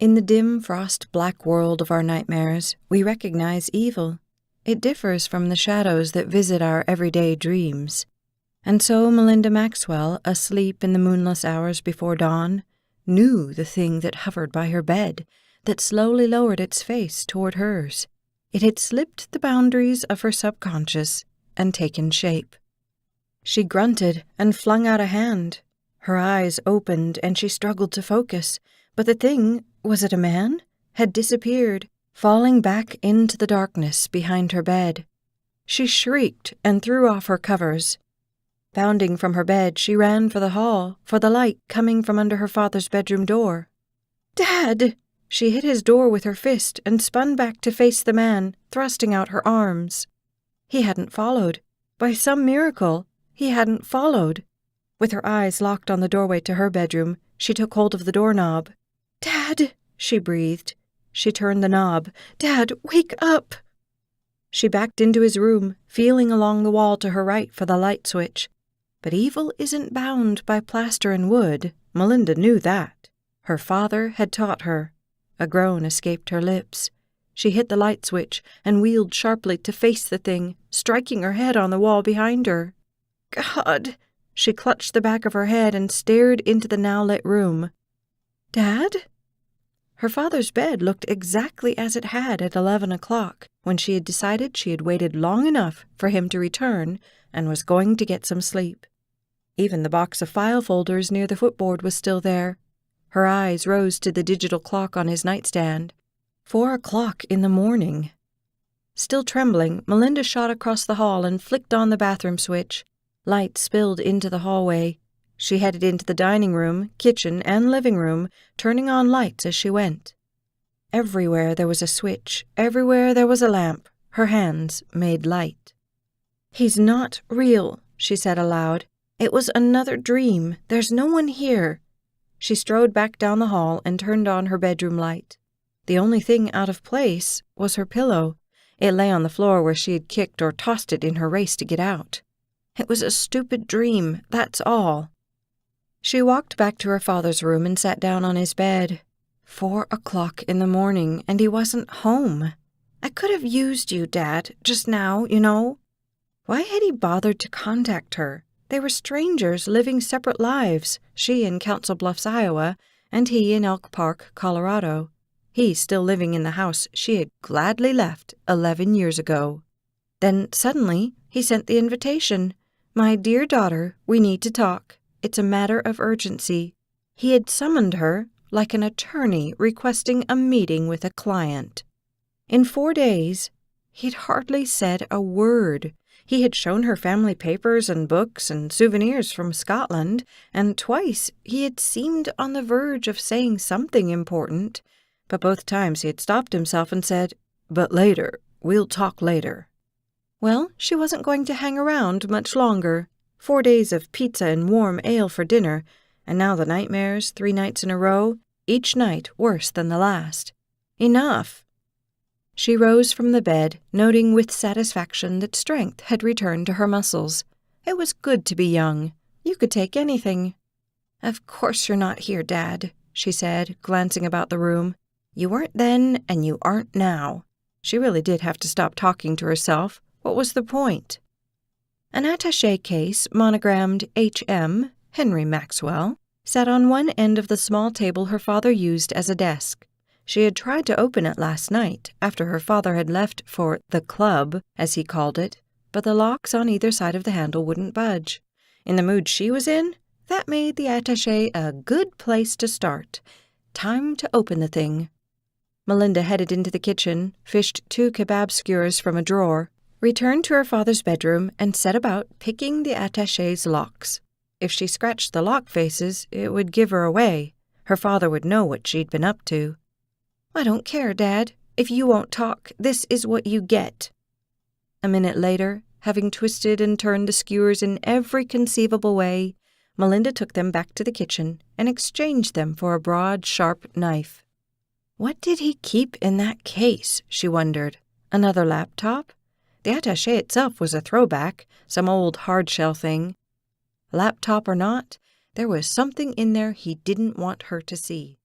In the dim, frost-black world of our nightmares, we recognize evil. It differs from the shadows that visit our everyday dreams. And so Melinda Maxwell, asleep in the moonless hours before dawn, knew the thing that hovered by her bed, that slowly lowered its face toward hers. It had slipped the boundaries of her subconscious and taken shape. She grunted and flung out a hand. Her eyes opened and she struggled to focus, but the thing, was it a man, had disappeared, falling back into the darkness behind her bed. She shrieked and threw off her covers. Bounding from her bed, she ran for the hall, for the light coming from under her father's bedroom door. "Dad!" She hit his door with her fist and spun back to face the man, thrusting out her arms. He hadn't followed. By some miracle, he hadn't followed. With her eyes locked on the doorway to her bedroom, she took hold of the doorknob. "Dad!" she breathed. She turned the knob. "Dad, wake up!" She backed into his room, feeling along the wall to her right for the light switch. But evil isn't bound by plaster and wood. Melinda knew that. Her father had taught her. A groan escaped her lips. She hit the light switch and wheeled sharply to face the thing, striking her head on the wall behind her. God! She clutched the back of her head and stared into the now-lit room. "Dad?" Her father's bed looked exactly as it had at 11 o'clock, when she had decided she had waited long enough for him to return and was going to get some sleep. Even the box of file folders near the footboard was still there. Her eyes rose to the digital clock on his nightstand. 4 o'clock in the morning. Still trembling, Melinda shot across the hall and flicked on the bathroom switch. Light spilled into the hallway. She headed into the dining room, kitchen, and living room, turning on lights as she went. Everywhere there was a switch. Everywhere there was a lamp. Her hands made light. "He's not real," she said aloud. "It was another dream. There's no one here." She strode back down the hall and turned on her bedroom light. The only thing out of place was her pillow. It lay on the floor where she had kicked or tossed it in her race to get out. It was a stupid dream, that's all. She walked back to her father's room and sat down on his bed. 4 o'clock in the morning, and he wasn't home. "I could have used you, Dad, just now, you know." Why had he bothered to contact her? They were strangers living separate lives, she in Council Bluffs, Iowa, and he in Elk Park, Colorado. He still living in the house she had gladly left 11 years ago. Then, suddenly, he sent the invitation. "My dear daughter, we need to talk. It's a matter of urgency." He had summoned her like an attorney requesting a meeting with a client. In 4 days, he'd hardly said a word. He had shown her family papers and books and souvenirs from Scotland, and twice he had seemed on the verge of saying something important, but both times he had stopped himself and said, "But later, we'll talk later." Well, she wasn't going to hang around much longer. 4 days of pizza and warm ale for dinner, and now the nightmares 3 nights in a row, each night worse than the last. Enough. She rose from the bed, noting with satisfaction that strength had returned to her muscles. It was good to be young. You could take anything. "Of course you're not here, Dad," she said, glancing about the room. "You weren't then, and you aren't now." She really did have to stop talking to herself. What was the point? An attaché case monogrammed H.M., Henry Maxwell, sat on one end of the small table her father used as a desk. She had tried to open it last night, after her father had left for the club, as he called it, but the locks on either side of the handle wouldn't budge. In the mood she was in, that made the attaché a good place to start. Time to open the thing. Melinda headed into the kitchen, fished 2 kebab skewers from a drawer, returned to her father's bedroom, and set about picking the attaché's locks. If she scratched the lock faces, it would give her away. Her father would know what she'd been up to. "I don't care, Dad. If you won't talk, this is what you get." A minute later, having twisted and turned the skewers in every conceivable way, Melinda took them back to the kitchen and exchanged them for a broad, sharp knife. What did he keep in that case, she wondered? Another laptop? The attaché itself was a throwback, some old hard-shell thing. Laptop or not, there was something in there he didn't want her to see.